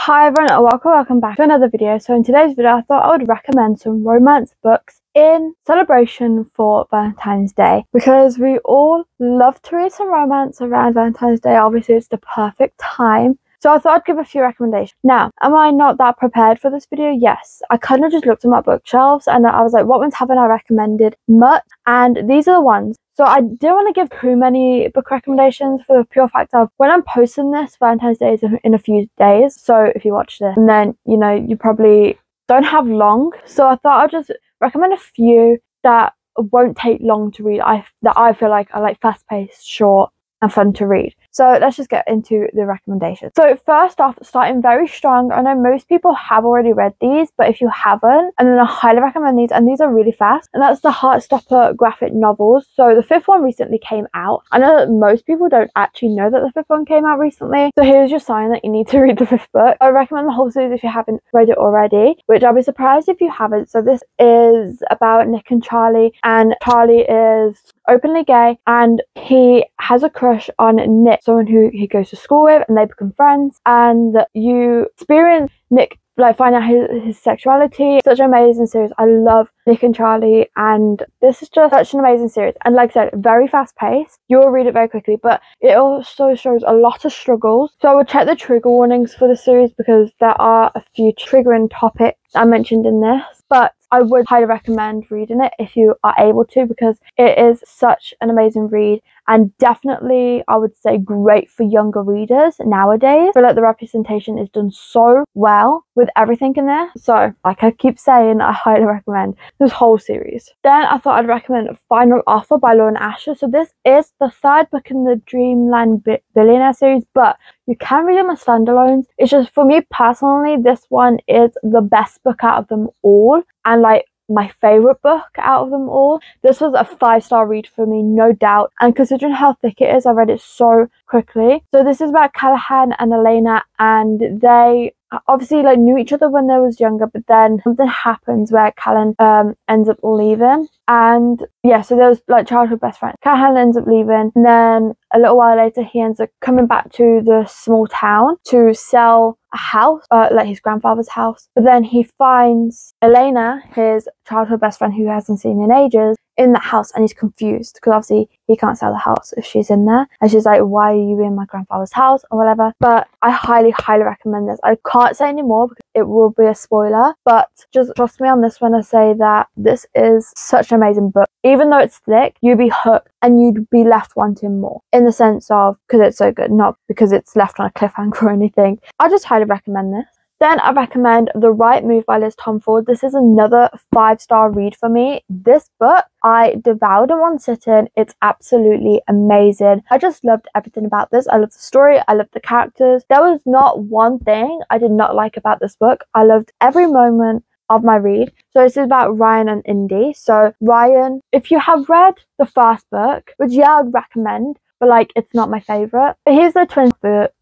Hi everyone and welcome back to another video. So in today's video I thought I would recommend some romance books in celebration for Valentine's Day, because we all love to read some romance around Valentine's Day. Obviously it's the perfect time. So I thought I'd give a few recommendations. Now, am I not that prepared for this video? Yes. I kind of just looked at my bookshelves and I was like, what ones haven't I recommended much? And these are the ones. So I didn't want to give too many book recommendations for the pure fact of when I'm posting this, Valentine's Day is in a few days. So if you watch this and then, you know, you probably don't have long. So I thought I'd just recommend a few that won't take long to read. That I feel like are like fast-paced, short and fun to read. So let's just get into the recommendations. So first off, starting very strong. I know most people have already read these, but if you haven't, and then I highly recommend these, and these are really fast, and that's the Heartstopper graphic novels. So the fifth one recently came out. I know that most people don't actually know that the fifth one came out recently, so here's your sign that you need to read the fifth book. I recommend the whole series if you haven't read it already, which I'll be surprised if you haven't. So this is about Nick and Charlie is openly gay and he has a crush on Nick, someone who he goes to school with, and they become friends, and you experience Nick like find out his sexuality. Such an amazing series. I love Nick and Charlie, and this is just such an amazing series, and like I said, very fast paced. You'll read it very quickly, but it also shows a lot of struggles. So I would check the trigger warnings for the series because there are a few triggering topics I mentioned in this, but I would highly recommend reading it if you are able to, because it is such an amazing read, and definitely I would say great for younger readers nowadays. I feel like the representation is done so well with everything in there. So like I keep saying, I highly recommend this whole series. Then I thought I'd recommend Final Offer by Lauren Asher. So this is the third book in the Dreamland Billionaire series, but you can read them as standalones. It's just, for me personally, this one is the best book out of them all, and like my favorite book out of them all. This was a 5-star read for me, no doubt, and considering how thick it is, I read it so quickly. So this is about Callahan and Elena, and they obviously like knew each other when they was younger, but then something happens where Callahan ends up leaving, and yeah, so there was like childhood best friend. Callahan ends up leaving, and then a little while later he ends up coming back to the small town to sell a house, like his grandfather's house. But then he finds Elena, his childhood best friend who he hasn't seen in ages, in that house, and he's confused because obviously he can't sell the house if she's in there, and she's like, why are you in my grandfather's house or whatever. But I highly recommend this. I can't say any more because it will be a spoiler, but just trust me on this when I say that this is such an amazing book. Even though it's thick, you'd be hooked and you'd be left wanting more, in the sense of because it's so good, not because it's left on a cliffhanger or anything. I just highly recommend this. Then I recommend The Right Move by Liz Tom Ford. This is another 5-star read for me. This book I devoured in one sitting. It's absolutely amazing. I just loved everything about this. I loved the story. I loved the characters. There was not one thing I did not like about this book. I loved every moment of my read. So this is about Ryan and Indy. So Ryan, if you have read the first book, which yeah, I'd recommend, but like it's not my favorite. But here's the twin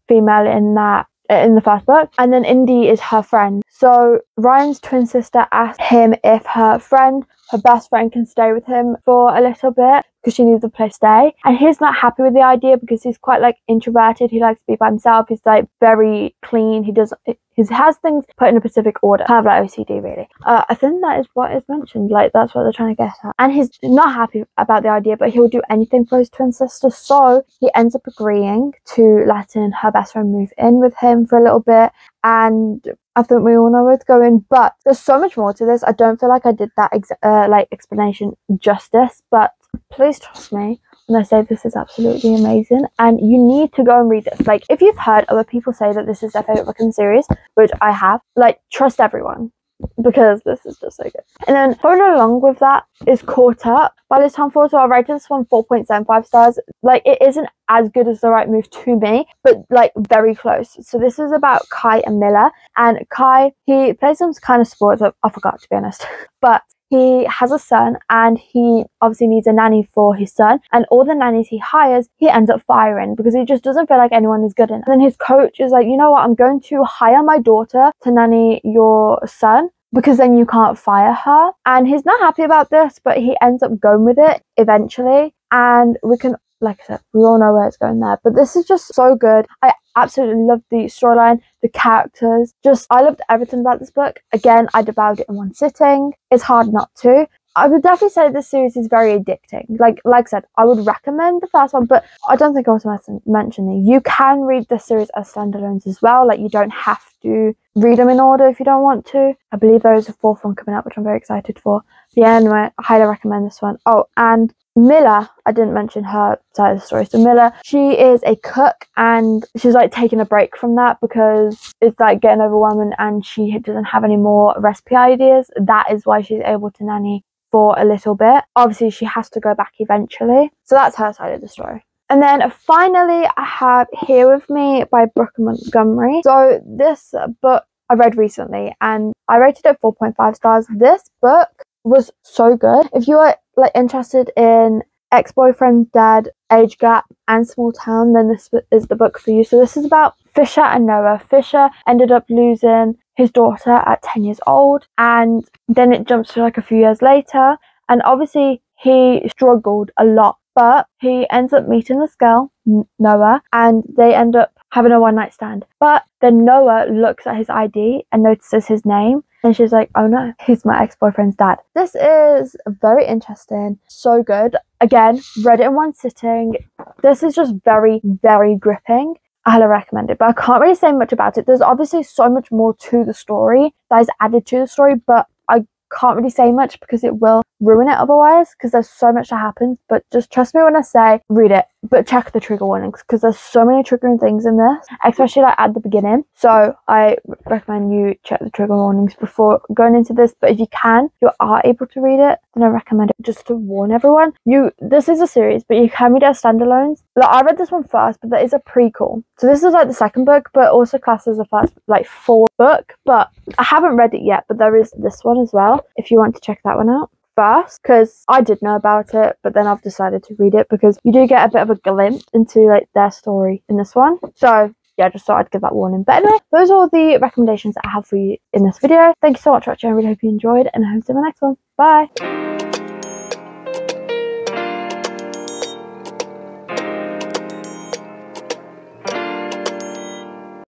female in the first book, and then Indy is her friend. So Ryan's twin sister asked him if her best friend can stay with him for a little bit because she needs a place to stay, and he's not happy with the idea because he's quite like introverted. He likes to be by himself. He's like very clean. He has things put in a specific order, kind of like OCD really. I think that is what is mentioned, like that's what they're trying to get at. And he's not happy about the idea, but he'll do anything for his twin sister. So he ends up agreeing to letting her best friend move in with him for a little bit, and I think we all know where it's going, but there's so much more to this. I don't feel like I did that like explanation justice, but please trust me when I say this is absolutely amazing, and you need to go and read this. Like if you've heard other people say that this is their favorite book in the series, which I have, like trust everyone, because this is just so good. And then following along with that is Caught Up by Liz Tom Ford. So I rated this one 4.75 stars. Like it isn't as good as The Right Move to me, but like very close. So this is about Kai and Miller, and Kai, he plays some kind of sports, I forgot to be honest, but he has a son and he obviously needs a nanny for his son, and all the nannies he hires he ends up firing because he just doesn't feel like anyone is good enough. And then his coach is like, you know what, I'm going to hire my daughter to nanny your son because then you can't fire her. And he's not happy about this, but he ends up going with it eventually, and we can like I said, we all know where it's going there. But this is just so good. I absolutely loved the storyline, the characters. I loved everything about this book. Again, I devoured it in one sitting. It's hard not to. I would definitely say this series is very addicting. Like I said, I would recommend the first one, but I don't think I was mentioning you can read this series as standalones as well. Like, you don't have to read them in order if you don't want to. I believe there is a fourth one coming out, which I'm very excited for. But yeah, anyway, I highly recommend this one. Oh, and Milla, I didn't mention her side of the story. So Milla, she is a cook, and she's like taking a break from that because it's like getting overwhelming and she doesn't have any more recipe ideas. That is why she's able to nanny for a little bit. Obviously, she has to go back eventually. So that's her side of the story. And then finally, I have Here With Me by Brooke Montgomery. So this book I read recently and I rated it 4.5 stars. This book was so good. If you are like interested in ex-boyfriend, dad, age gap and small town, then this is the book for you. So this is about Fisher and Noah. Fisher ended up losing his daughter at 10 years old, and then it jumps to like a few years later, and obviously he struggled a lot, but he ends up meeting this girl, Noah, and they end up having a one-night stand. But then Noah looks at his ID and notices his name, and she's like, oh no, he's my ex-boyfriend's dad. This is very interesting, so good. Again, read it in one sitting. This is just very, very gripping. I highly recommend it, but I can't really say much about it. There's obviously so much more to the story that is added to the story, but I can't really say much because it will ruin it otherwise, because there's so much that happens. But just trust me when I say read it, but check the trigger warnings, because there's so many triggering things in this, especially like at the beginning. So I recommend you check the trigger warnings before going into this. But if you are able to read it, then I recommend it. Just to warn everyone, this is a series, but you can read it as standalones. Like, I read this one first, but there is a prequel, so this is like the second book, but also classed as the first like full book. But I haven't read it yet, but there is this one as well if you want to check that one out first, because I did know about it, but then I've decided to read it because you do get a bit of a glimpse into like their story in this one. So yeah, I just thought I'd give that warning. But anyway, those are all the recommendations that I have for you in this video. Thank you so much for watching. I really hope you enjoyed, and I hope to see you in my next one. Bye.